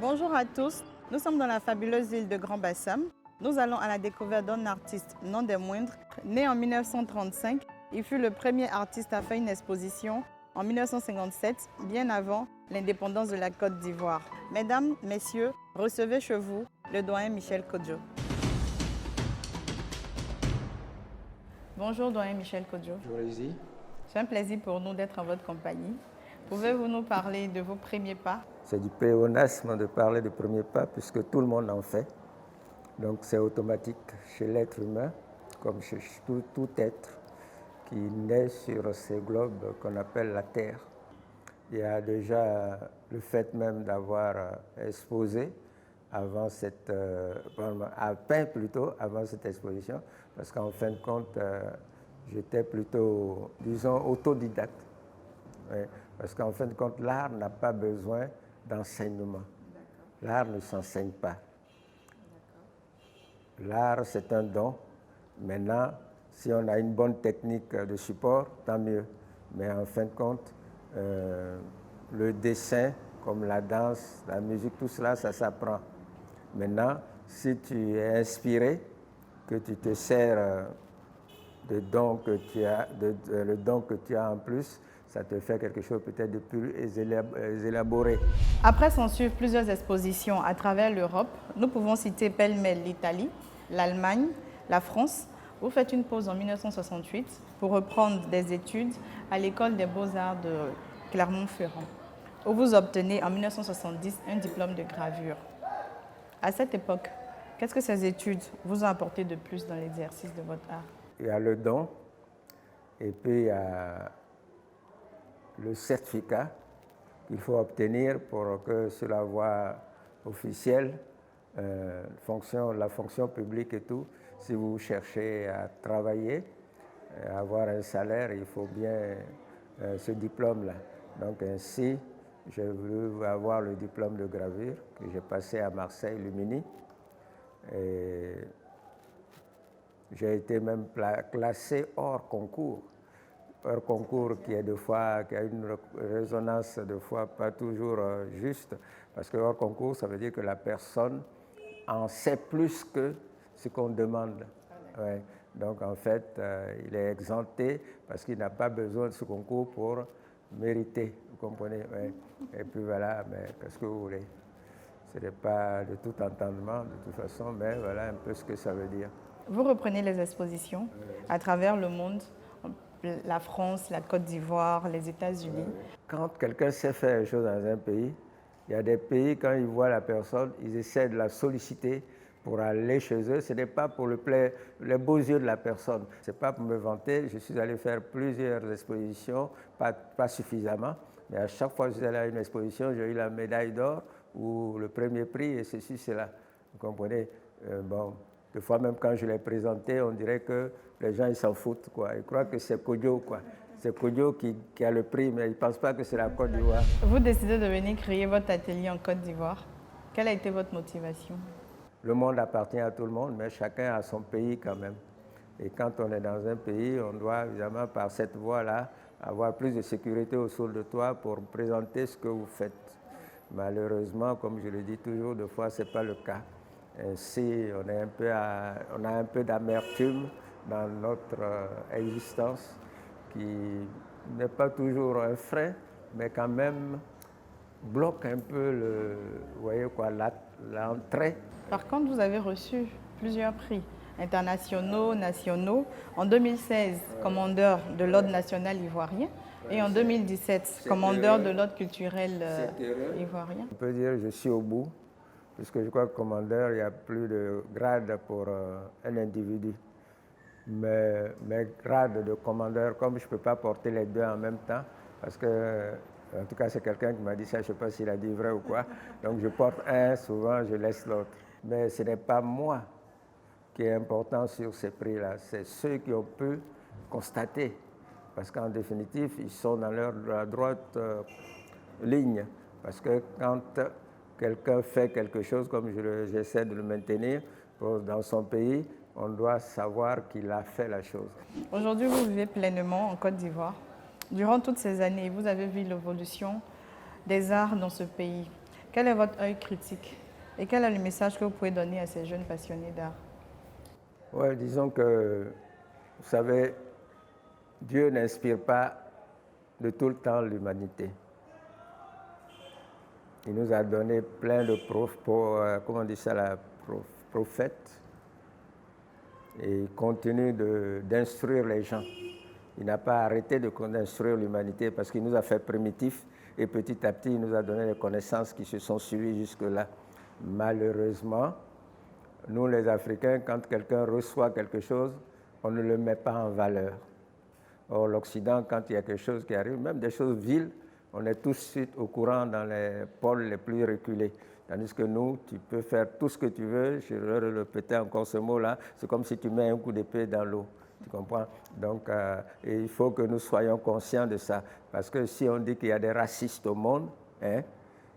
Bonjour à tous, nous sommes dans la fabuleuse île de Grand Bassam. Nous allons à la découverte d'un artiste, non des moindres. Né en 1935, il fut le premier artiste à faire une exposition en 1957, bien avant l'indépendance de la Côte d'Ivoire. Mesdames, messieurs, recevez chez vous le doyen Michel Kodjo. Bonjour doyen Michel Kodjo. Bonjour Lizzie. C'est un plaisir pour nous d'être en votre compagnie. Pouvez-vous nous parler de vos premiers pas? C'est du pléonasme de parler de premier pas puisque tout le monde en fait. Donc c'est automatique chez l'être humain, comme chez tout être qui naît sur ces globes qu'on appelle la Terre. Il y a déjà le fait même d'avoir exposé avant cette, à peine plutôt avant cette exposition, parce qu'en fin de compte, j'étais plutôt, disons, autodidacte. Ouais, parce qu'en fin de compte, l'art n'a pas besoin d'enseignement. L'art ne s'enseigne pas. L'art, c'est un don. Maintenant, si on a une bonne technique de support, tant mieux. Mais en fin de compte, le dessin, comme la danse, la musique, tout cela, ça s'apprend. Maintenant, si tu es inspiré, que tu te sers de don que tu as, le don que tu as en plus, ça te fait quelque chose peut-être de plus élaboré. Après s'en suivent plusieurs expositions à travers l'Europe, nous pouvons citer pêle-mêle l'Italie, l'Allemagne, la France. Vous faites une pause en 1968 pour reprendre des études à l'École des Beaux-Arts de Clermont-Ferrand, où vous obtenez en 1970 un diplôme de gravure. À cette époque, qu'est-ce que ces études vous ont apporté de plus dans l'exercice de votre art? Il y a le don et puis il y a le certificat qu'il faut obtenir pour que sur la voie officielle, la fonction publique et tout, si vous cherchez à travailler, à avoir un salaire, il faut bien ce diplôme-là. Donc ainsi, j'ai voulu avoir le diplôme de gravure que j'ai passé à Marseille, Lumini. Et j'ai été même classé hors concours. Hors concours qui a une résonance de fois pas toujours juste, parce que hors concours, ça veut dire que la personne en sait plus que ce qu'on demande. Ouais. Donc en fait, il est exempté parce qu'il n'a pas besoin de ce concours pour mériter, vous comprenez? Ouais. Et puis voilà, mais qu'est-ce que vous voulez? Ce n'est pas de tout entendement de toute façon, mais voilà un peu ce que ça veut dire. Vous reprenez les expositions à travers le monde, la France, la Côte d'Ivoire, les États-Unis. Quand quelqu'un sait faire une chose dans un pays, il y a des pays, quand ils voient la personne, ils essaient de la solliciter pour aller chez eux. Ce n'est pas pour les beaux yeux de la personne. Ce n'est pas pour me vanter. Je suis allé faire plusieurs expositions, pas suffisamment, mais à chaque fois que je suis allé à une exposition, j'ai eu la médaille d'or ou le premier prix et ceci, cela. Vous comprenez? Bon, des fois même quand je l'ai présenté, on dirait que les gens ils s'en foutent, quoi. Ils croient que c'est Kodjo, quoi. C'est Kodjo qui a le prix, mais ils ne pensent pas que c'est la Côte d'Ivoire. Vous décidez de venir créer votre atelier en Côte d'Ivoire. Quelle a été votre motivation? Le monde appartient à tout le monde, mais chacun a son pays quand même. Et quand on est dans un pays, on doit évidemment par cette voie-là avoir plus de sécurité autour de toi pour présenter ce que vous faites. Malheureusement, comme je le dis toujours, des fois ce n'est pas le cas. Ainsi, on a un peu d'amertume dans notre existence qui n'est pas toujours un frein, mais quand même bloque un peu vous voyez quoi, l'entrée. Par contre, vous avez reçu plusieurs prix internationaux, nationaux. En 2016, commandeur de l'Ordre national ivoirien et en 2017, commandeur de l'Ordre culturel ivoirien. On peut dire que je suis au bout, puisque je crois que commandeur, il n'y a plus de grade pour un individu. Mais mes grades de commandeur, comme je ne peux pas porter les deux en même temps, parce que, en tout cas, c'est quelqu'un qui m'a dit ça, je ne sais pas s'il a dit vrai ou quoi, donc je porte un, souvent je laisse l'autre. Mais ce n'est pas moi qui est important sur ces prix-là, c'est ceux qui ont pu constater, parce qu'en définitive, ils sont dans leur droite ligne, parce que quand quelqu'un fait quelque chose, comme j'essaie de le maintenir dans son pays, on doit savoir qu'il a fait la chose. Aujourd'hui, vous vivez pleinement en Côte d'Ivoire. Durant toutes ces années, vous avez vu l'évolution des arts dans ce pays. Quel est votre œil critique et quel est le message que vous pouvez donner à ces jeunes passionnés d'art? Ouais, disons que, vous savez, Dieu n'inspire pas de tout le temps l'humanité. Il nous a donné plein de prophètes, et il continue d'instruire les gens. Il n'a pas arrêté d'instruire l'humanité parce qu'il nous a fait primitifs et petit à petit, il nous a donné les connaissances qui se sont suivies jusque-là. Malheureusement, nous les Africains, quand quelqu'un reçoit quelque chose, on ne le met pas en valeur. Or, l'Occident, quand il y a quelque chose qui arrive, même des choses viles, on est tout de suite au courant dans les pôles les plus reculés. Tandis que nous, tu peux faire tout ce que tu veux, je vais répéter encore ce mot-là, c'est comme si tu mets un coup d'épée dans l'eau. Tu comprends? Donc, et il faut que nous soyons conscients de ça. Parce que si on dit qu'il y a des racistes au monde, hein,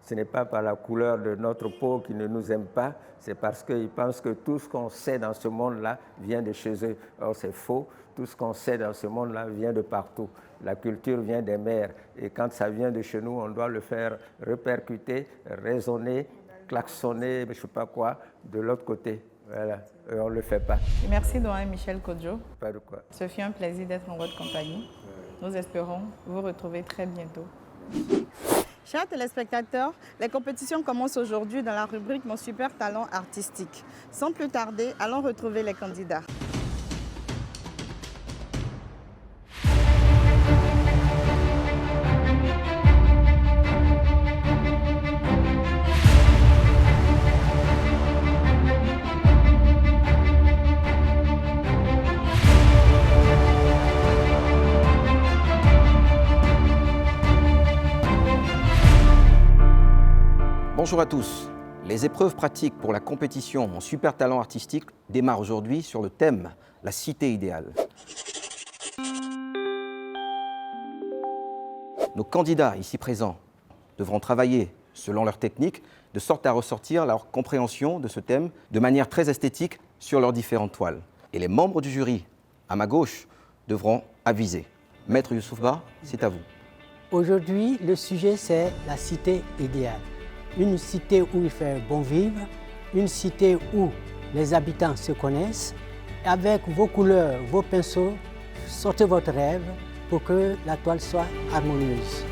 ce n'est pas par la couleur de notre peau qu'ils ne nous aiment pas, c'est parce qu'ils pensent que tout ce qu'on sait dans ce monde-là vient de chez eux. Or, c'est faux. Tout ce qu'on sait dans ce monde-là vient de partout. La culture vient des mers. Et quand ça vient de chez nous, on doit le faire répercuter, résonner, klaxonner, je ne sais pas quoi, de l'autre côté. Voilà. Et on ne le fait pas. Merci, doyen Michel Kodjo. Pas de quoi. Ce fut un plaisir d'être en votre compagnie. Nous espérons vous retrouver très bientôt. Chers téléspectateurs, les compétitions commencent aujourd'hui dans la rubrique Mon super talent artistique. Sans plus tarder, allons retrouver les candidats. Bonjour à tous. Les épreuves pratiques pour la compétition Mon super talent artistique démarrent aujourd'hui sur le thème « La cité idéale ». Nos candidats ici présents devront travailler selon leur technique de sorte à ressortir leur compréhension de ce thème de manière très esthétique sur leurs différentes toiles. Et les membres du jury, à ma gauche, devront aviser. Maître Youssoufba, c'est à vous. Aujourd'hui, le sujet c'est la cité idéale. Une cité où il fait bon vivre, une cité où les habitants se connaissent. Avec vos couleurs, vos pinceaux, sortez votre rêve pour que la toile soit harmonieuse.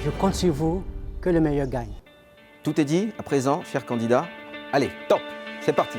Je compte sur vous, que le meilleur gagne. Tout est dit à présent, chers candidats. Allez, top, c'est parti.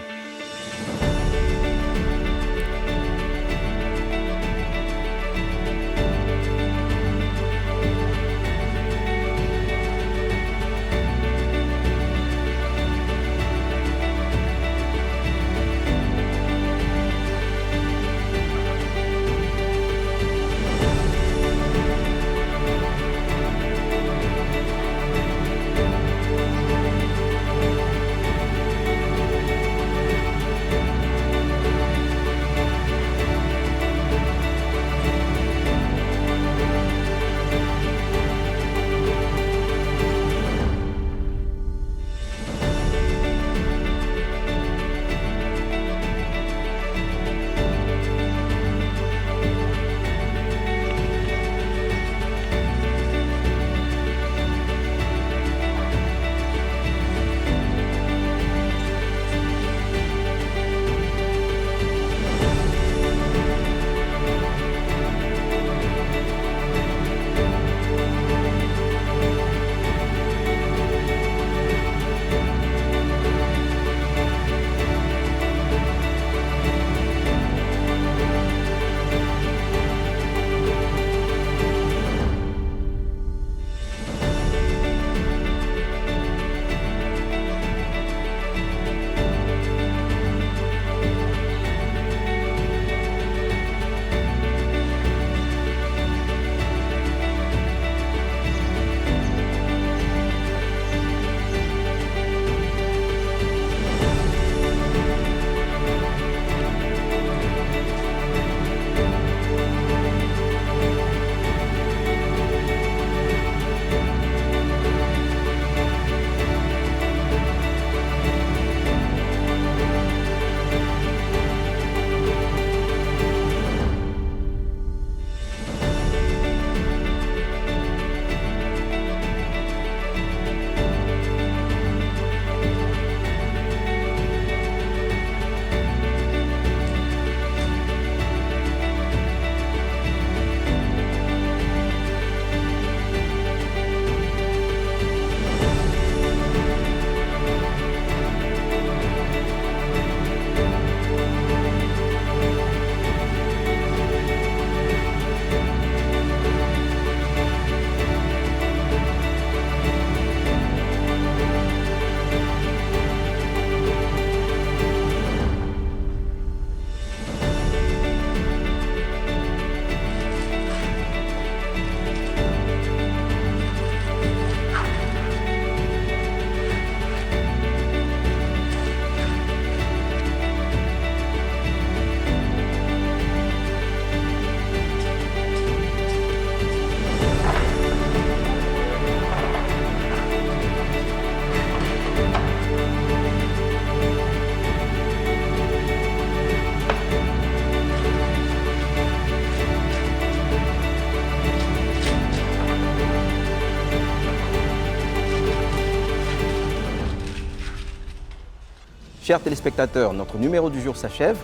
Chers téléspectateurs, notre numéro du jour s'achève,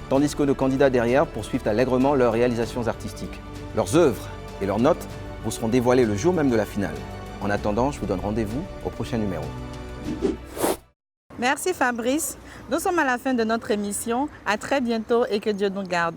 tandis que nos candidats derrière poursuivent allègrement leurs réalisations artistiques. Leurs œuvres et leurs notes vous seront dévoilées le jour même de la finale. En attendant, je vous donne rendez-vous au prochain numéro. Merci Fabrice. Nous sommes à la fin de notre émission. À très bientôt et que Dieu nous garde.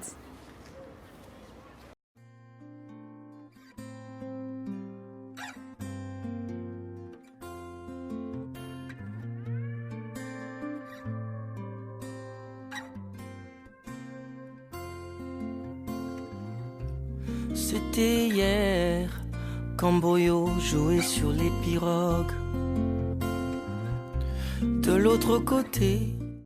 C'était hier quand Boyo jouait sur les pirogues. De l'autre côté,